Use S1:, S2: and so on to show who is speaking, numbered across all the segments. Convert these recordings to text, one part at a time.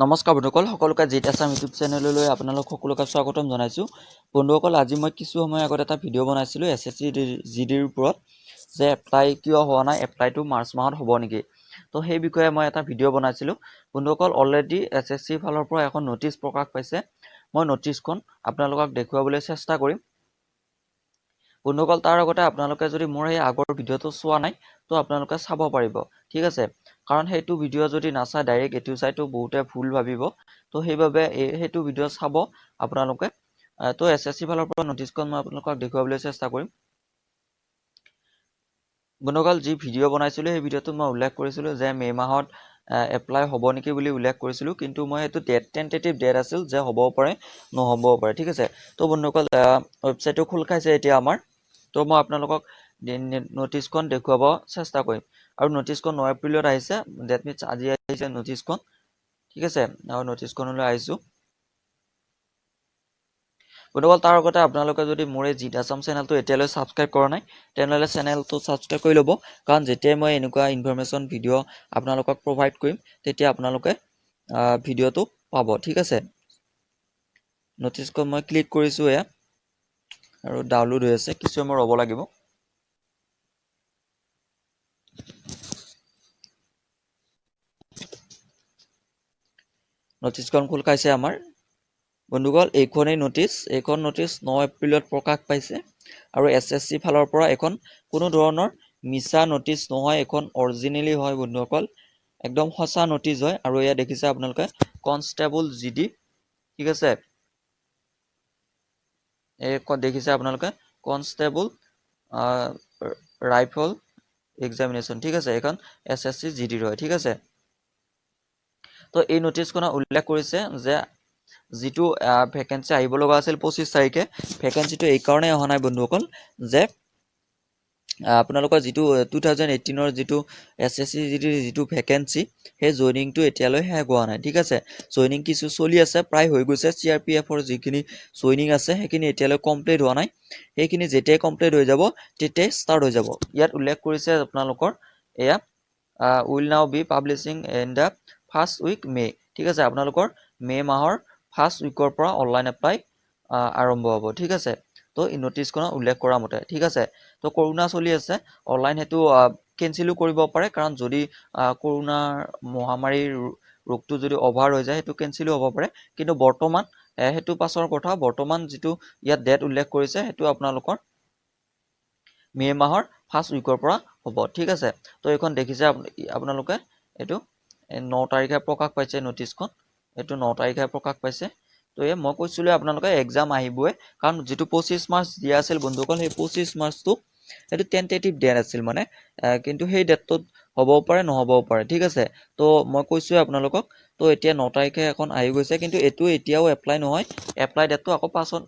S1: নমস্কাৰ বন্ধুসকল, সকলোকে জিত আছাম ইউটিউব চেনেললৈ আপোনালোক সকলোকে স্বাগতম জনাইছোঁ। বন্ধুসকল, আজি মই কিছু সময় আগত এটা ভিডিঅ' বনাইছিলোঁ SSC GDৰ ওপৰত, যে এপ্লাই কিয় হোৱা নাই, এপ্লাইটো মাৰ্চ মাহত হ'ব নেকি। তো সেই বিষয়ে মই এটা ভিডিঅ' বনাইছিলোঁ। বন্ধুসকল, অলৰেডি SSC ফালৰ পৰা এখন নটিচ প্ৰকাশ পাইছে। মই নটিচখন আপোনালোকক দেখুৱাবলৈ চেষ্টা কৰিম। বন্ধুসকল, তাৰ আগতে আপোনালোকে যদি মোৰ এই আগৰ ভিডিঅ'টো চোৱা নাই, তো আপোনালোকে চাব পাৰিব, ঠিক আছে। কাৰণ সেইটো ভিডিঅ' যদি নাচায় ডাইৰেক্ট এইটো চাইটো বহুতে ভুল ভাবিব। তো সেইবাবে সেইটো ভিডিঅ' চাব আপোনালোকে। তো SSC ফালৰ পৰা নটিচখন মই আপোনালোকক দেখুৱাবলৈ চেষ্টা কৰিম। বন্ধুসকল, যি ভিডিঅ' বনাইছিলোঁ সেই ভিডিঅ'টোত মই উল্লেখ কৰিছিলোঁ যে মে' মাহত এপ্লাই হ'ব নেকি বুলি উল্লেখ কৰিছিলোঁ, কিন্তু মই সেইটো টেণ্টেটিভ ডেট আছিল যে হ'বও পাৰে নহ'বও পাৰে, ঠিক আছে। তো বন্ধুসকল, ৱেবছাইটটো খোল খাইছে এতিয়া আমাৰ। তো মই আপোনালোকক নটিচখন দেখুৱাব চেষ্টা কৰিম। আৰু নটিচখন 9 এপ্ৰিলত আহিছে, ডেট মিনছ আজি আহিছে নটিচখন, ঠিক আছে। আৰু নটিচখনলৈ আহিছোঁ। বন্ধুসকল, তাৰ আগতে আপোনালোকে যদি মোৰ এই জিত আছাম চেনেলটো এতিয়ালৈ ছাবস্ক্ৰাইব কৰা নাই, তেনেহ'লে চেনেলটো ছাবস্ক্ৰাইব কৰি ল'ব। কাৰণ যেতিয়াই মই এনেকুৱা ইনফৰমেশ্যন ভিডিঅ' আপোনালোকক প্ৰভাইড কৰিম, তেতিয়া আপোনালোকে ভিডিঅ'টো পাব, ঠিক আছে। নটিচখন মই ক্লিক কৰিছোঁ এয়া, আৰু ডাউনলোড হৈ আছে, কিছু সময় ৰ'ব লাগিব। নটিচখন খোল খাইছে আমাৰ। বন্ধুসকল, এইখন নটিচ 9 এপ্ৰিলত প্ৰকাশ পাইছে। আৰু SSC ফালৰ পৰা এখন কোনো ধৰণৰ মিছা নটিচ নহয়, এখন অৰিজিনেলি হয় বন্ধুসকল, একদম সঁচা নটিচ হয়। আৰু এয়া দেখিছে আপোনালোকে কনষ্টেবল GD, ঠিক আছে। দেখিছে আপোনালোকে কনষ্টেবল ৰাইফল এক্সামিনেশ্যন, ঠিক আছে। এইখন SSC GDৰ হয়, ঠিক আছে। তো এই নটিচখনত উল্লেখ কৰিছে যে যিটো ভেকেঞ্চি আহিব লগা আছিল 25 তাৰিখে, ভেকেঞ্চিটো এইকাৰণে অহা নাই বন্ধুসকল, যে আপোনালোকৰ যিটো 2018ৰ যিটো SSC GDৰ যিটো ভেকেঞ্চি, সেই জইনিংটো এতিয়ালৈ শেষ হোৱা নাই, ঠিক আছে। জইনিং কিছু চলি আছে, প্ৰায় হৈ গৈছে। CRPFৰ যিখিনি জইনিং আছে সেইখিনি এতিয়ালৈ কমপ্লিট হোৱা নাই। সেইখিনি যেতিয়াই কমপ্লিট হৈ যাব তেতিয়াই ষ্টাৰ্ট হৈ যাব। ইয়াত উল্লেখ কৰিছে আপোনালোকৰ এয়া will now be publishing in the first week May', ঠিক আছে। আপোনালোকৰ মে' মাহৰ ফাৰ্ষ্ট উইকৰ পৰা অনলাইন এপ্লাই আৰম্ভ হ'ব, ঠিক আছে। তো এই নটিচখনত উল্লেখ কৰা মতে, ঠিক আছে। তো কৰোণা চলি আছে, অনলাইন সেইটো কেঞ্চেলো কৰিব পাৰে, কাৰণ যদি কৰোণাৰ মহামাৰীৰ ৰোগটো যদি অভাৰ হৈ যায় সেইটো কেঞ্চেলো হ'ব পাৰে। কিন্তু বৰ্তমান সেইটো পাছৰ কথা। বৰ্তমান যিটো ইয়াত ডেট উল্লেখ কৰিছে সেইটো আপোনালোকৰ মে' মাহৰ ফাৰ্ষ্ট উইকৰ পৰা হ'ব, ঠিক আছে। তো এইখন দেখিছে আপোনালোকে, এইটো 9 তাৰিখে প্ৰকাশ পাইছে নটিচখন, এইটো 9 তাৰিখে প্ৰকাশ পাইছে। তো মই কৈছিলোঁ আপোনালোকে এক্সাম আহিবই, কাৰণ যিটো 25 মাৰ্চ দিয়া আছিল বন্ধুসকল, সেই 25 মাৰ্চটো সেইটো টেণ্টেটিভ ডেট আছিল মানে, কিন্তু সেই ডেটটোত হ'বও পাৰে নহ'বও পাৰে, ঠিক আছে। তো মই কৈছোঁ আপোনালোকক। তো এতিয়া 9 তাৰিখে এখন আহি গৈছে, কিন্তু এইটো এতিয়াও এপ্লাই নহয়, এপ্লাই ডেটটো আকৌ পাছত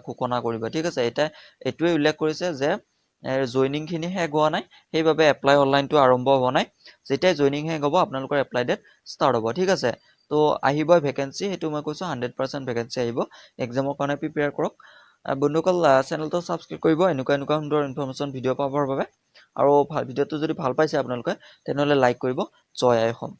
S1: ঘোষণা কৰিব, ঠিক আছে। এতিয়া এইটোৱে উল্লেখ কৰিছে যে জইনিংখিনি শেষ হোৱা নাই, সেইবাবে এপ্লাই অনলাইনটো আৰম্ভ হোৱা নাই। যেতিয়াই জইনিং শেষ হ'ব আপোনালোকৰ এপ্লাই ডেট ষ্টাৰ্ট হ'ব, ঠিক আছে। তো আহিবই ভেকেঞ্চি, সেইটো মই কৈছোঁ 100% ভেকেঞ্চি আহিব। এক্সামৰ কাৰণে প্ৰিপেয়াৰ কৰক বন্ধুসকল। চেনেলটো ছাবস্ক্ৰাইব কৰিব এনেকুৱা সুন্দৰ ইনফৰমেশ্যন ভিডিঅ' পাবৰ বাবে। আৰু ভিডিঅ'টো যদি ভাল পাইছে আপোনালোকে, তেনেহ'লে লাইক কৰিব। জয় আই অসম।